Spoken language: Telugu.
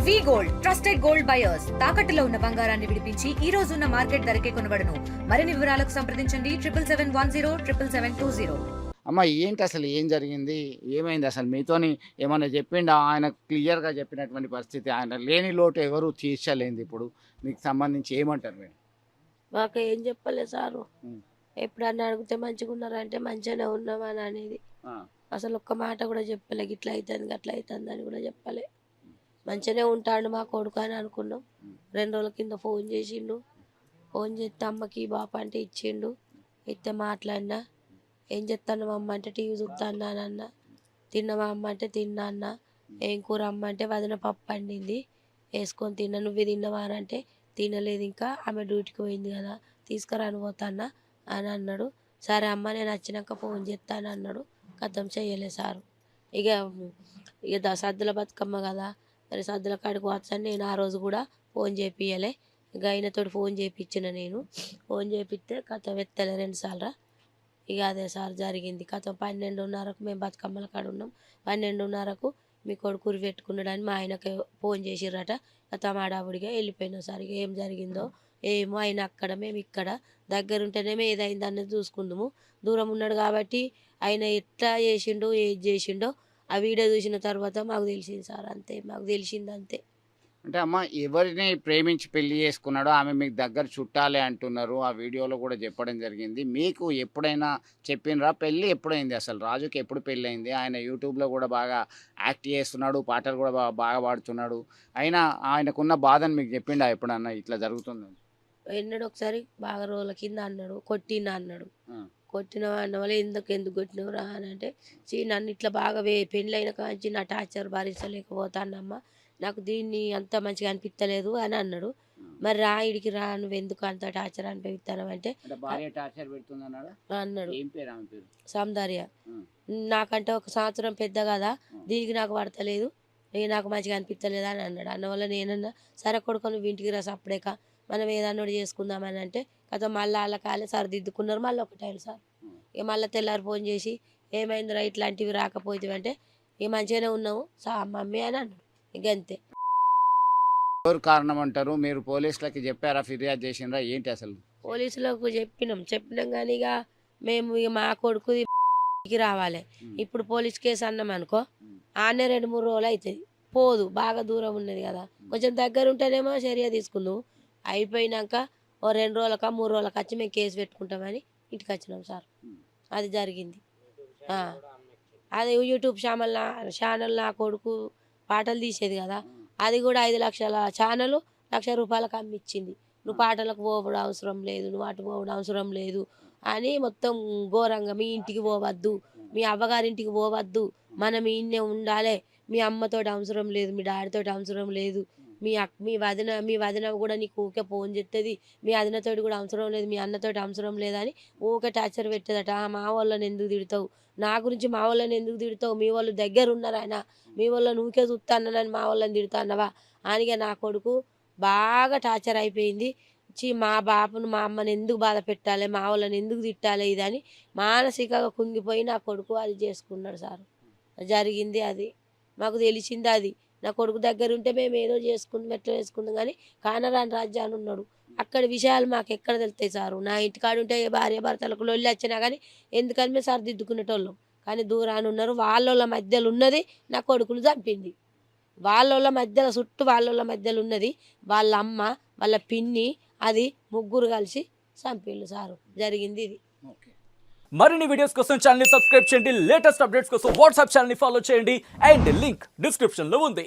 వి గోల్డ్ ట్రస్టెడ్ గోల్డ్ బయర్స్ తాకట్టులో ఉన్న బంగారాన్ని విడిపించి ఈ రోజు ఉన్న మార్కెట్ ధరకే కొనబడును. మరిన్ని వివరాలకు సంప్రదించండి 77107720. అమ్మ ఏంటి అసలు ఏం జరిగింది? ఏమైంది అసలు మీతోని ఏమన్నా చెప్పిండా? ఆయన క్లియర్‌గా చెప్పినటువంటి పరిస్థితి. ఆయన లేని లోటు ఎవరు తీర్చలేంది ఇప్పుడు. మీకు సంబంధించి ఏమంటారు మీరు? మాకు ఏం చెప్పలే సారు. హ్మ్. ఎప్పుడన్నా అడిగితే మంచిగున్నారంటే మంచిగానే ఉన్నామని అనేది. ఆ! అసలు ఒక్క మాట కూడా చెప్పలే. గిట్ల అయితుంది గట్ల అవుతుంది అని కూడా చెప్పలే. మంచిగానే ఉంటాడు మా కొడుకు అని అనుకున్నాం. 2 రోజుల కింద ఫోన్ చేసిండు. ఫోన్ చేస్తే అమ్మకి బాప అంటే ఇచ్చిండు. ఇస్తే మాట్లాడినా. ఏం చెప్తాను అమ్మ అంటే టీవీ చూస్తాను అన్న. తిన్నావా అమ్మ అంటే తిన్నా అన్న. ఏం కూర అమ్మ అంటే వదిన పప్పు వండింది వేసుకొని తిన్నా. నువ్వే తిన్నావా అని అంటే తినలేదు, ఇంకా ఆమె డ్యూటీకి పోయింది కదా తీసుకురాని పోతాన్నా అని అన్నాడు. సరే అమ్మ నేను వచ్చినాక ఫోన్ చేస్తాను అన్నాడు. కథం చెయ్యలే సారు. ఇక ఇక సద్దుల బతుకమ్మ కదా, మరి సద్దుల కాడికి వచ్చాను నేను. ఆ రోజు కూడా ఫోన్ చేపియలే. ఇక ఆయనతో ఫోన్ చేయించిన నేను. ఫోన్ చేపిస్తే కథం ఎత్తలే 2 సార్లు. ఇక అదే సార్ జరిగింది. కథం 12:30కు మేము బతుకమ్మల కాడ ఉన్నాం. 12:30కు మీ కొడుకు ఉరి పెట్టుకున్నాడని మా ఆయనకి ఫోన్ చేసిర్రట. కథం ఆడావుడిగా వెళ్ళిపోయినాం సార్. ఇక ఏం జరిగిందో ఏమో. ఆయన అక్కడ మేము ఇక్కడ దగ్గరుంటేనేమో ఏదైంది అన్నది చూసుకుందాము. దూరం ఉన్నాడు కాబట్టి ఆయన ఎట్లా చేసిండో ఏది చేసిండో ఆ వీడియో చూసిన తర్వాత మాకు తెలిసింది సార్. అంతే, మాకు తెలిసింది అంతే. అంటే అమ్మ ఎవరిని ప్రేమించి పెళ్లి చేసుకున్నాడో ఆమె మీకు దగ్గర చుట్టాలే అంటున్నారు. ఆ వీడియోలో కూడా చెప్పడం జరిగింది. మీకు ఎప్పుడైనా చెప్పినరా? పెళ్ళి ఎప్పుడైంది అసలు? రాజుకి ఎప్పుడు పెళ్ళయింది? ఆయన యూట్యూబ్‌లో కూడా బాగా యాక్ట్ చేస్తున్నాడు. పాటలు కూడా బాగా పాడుతున్నాడు. అయినా ఆయనకున్న బాధను మీకు చెప్పిండా ఎప్పుడన్నా ఇట్లా జరుగుతుందని? ఎన్నడో ఒకసారి బాగా రోజుల కింద అన్నాడు. కొట్టినా అన్నాడు. ఆ! కొట్టినవా అన్న వల్ల ఎందుకు కొట్టినవురా అని అంటే, నన్ను ఇట్లా బాగా పెళ్ళైన కాంచి నా టార్చర్ భరించలేకపోతానమ్మా, నాకు దీన్ని అంత మంచిగా అనిపించలేదు అని అన్నాడు. మరి రా ఈడికి రా, నువ్వు ఎందుకు అంత టార్చర్ అనిపిస్తున్నావు అంటే అంటే భార్య టార్చర్ పెడుతుందన్నాడా? అన్నాడు. ఏం పేరు ఆమె పేరు? సౌందర్య. హ్మ్. నాకంటే 1 సంవత్సరం పెద్ద కదా, దీనికి నాకు పడతలేదు, నాకు మంచిగా అనిపించలేదు అని అన్నాడు. అన్నవల్ల నేనన్నా సరే కొడుకు నువ్వు ఇంటికి రా సప్పుడేక, మనం ఏదన్నా ఒకటి చేసుకుందామని అంటే కథ మళ్ళీ వాళ్ళ కాలే సరిదిద్దుకున్నారు. మళ్ళీ ఒకటైలు సార్. ఇక మళ్ళీ తెల్లారి ఫోన్ చేసి ఏమైందిరా ఇట్లాంటివి రాకపోతే అంటే ఇక మంచిగానే ఉన్నాము మమ్మీ అని అన్నాడు. ఇక అంతే. ఎవరు కారణం అంటారు? మీరు పోలీసులకి చెప్పారా? ఫిర్యాదు చేసిండ్రా? ఏంటి అసలు? పోలీసులకు చెప్పినాం కానీ ఇక మేము ఇక మా కొడుకుది రావాలి. ఇప్పుడు పోలీస్ కేసు అన్నాం అనుకో, ఆనే 2-3 రోజులు అవుతుంది. పోదు, బాగా దూరం ఉన్నది కదా. కొంచెం దగ్గర ఉంటేనేమో చర్య తీసుకుందాం. అయిపోయినాక ఓ 2 రోజులక 3 రోజులకి వచ్చి మేము కేసు పెట్టుకుంటామని ఇంటికి వచ్చినాం సార్. అది జరిగింది. అది యూట్యూబ్ ఛానల్ నా కొడుకు పాటలు తీసేది కదా, అది కూడా 5 లక్షల ఛానల్ ₹1,00,000 అమ్మిచ్చింది. నువ్వు పాటలకు పోవడం అవసరం లేదు, నువ్వు అటు పోవడం అవసరం లేదు అని మొత్తం ఘోరంగా. మీ ఇంటికి పోవద్దు, మీ అవ్వగారింటికి పోవద్దు, మనం ఈయన్నే ఉండాలి, మీ అమ్మతోటి అవసరం లేదు, మీ డాడీతోటి అవసరం లేదు, మీ వదిన కూడా నీకు ఊకే ఫోన్ చేస్తుంది, మీ వదినతోటి కూడా అవసరం లేదు, మీ అన్నతోటి అవసరం లేదని ఊకే టార్చర్ పెట్టేదట. మా వాళ్ళని ఎందుకు తిడతావు, నా గురించి మా వాళ్ళని ఎందుకు తిడతావు, మీ వాళ్ళు దగ్గర ఉన్నారు ఆయన, మీ వాళ్ళని ఊకే చూస్తానని మా వాళ్ళని తిడతాన్నవా అనిగా నా కొడుకు బాగా టార్చర్ అయిపోయింది. మా బాపును మా అమ్మని ఎందుకు బాధ పెట్టాలి, మా వాళ్ళని ఎందుకు తిట్టాలి ఇదని మానసికంగా కుంగిపోయి నా కొడుకు అది చేసుకున్నాడు సార్. జరిగింది అది, మాకు తెలిసింది అది. నా కొడుకు దగ్గర ఉంటే మేము ఏదో చేసుకుందాం ఎట్లా చేసుకుందాం కానీ కానరాని రాజ్యాన్ని ఉన్నాడు. అక్కడ విషయాలు మాకు ఎక్కడ తెలుస్తాయి సారు. నా ఇంటికాడ ఉంటే భార్య భర్తలకు లొల్లి వచ్చినా కానీ ఎందుకని మేము సరిదిద్దుకునేటోళ్ళం. కానీ దూరాన్ని ఉన్నారు. వాళ్ళ మధ్యలో ఉన్నది నా కొడుకును చంపింది. వాళ్ళ మధ్యలో చుట్టూ వాళ్ళ మధ్యలో ఉన్నది వాళ్ళ అమ్మ, వాళ్ళ పిన్ని, అది ముగ్గురు కలిసి చంపిళ్ళు సారు. జరిగింది ఇది. మరిన్ని వీడియోస్ కోసం ఛానల్ ని సబ్స్క్రైబ్ చేయండి. లేటెస్ట్ అప్డేట్స్ కోసం వాట్సాప్ ఛానల్ ని ఫాలో చేయండి. అండ్ లింక్ డిస్క్రిప్షన్ లో ఉంది.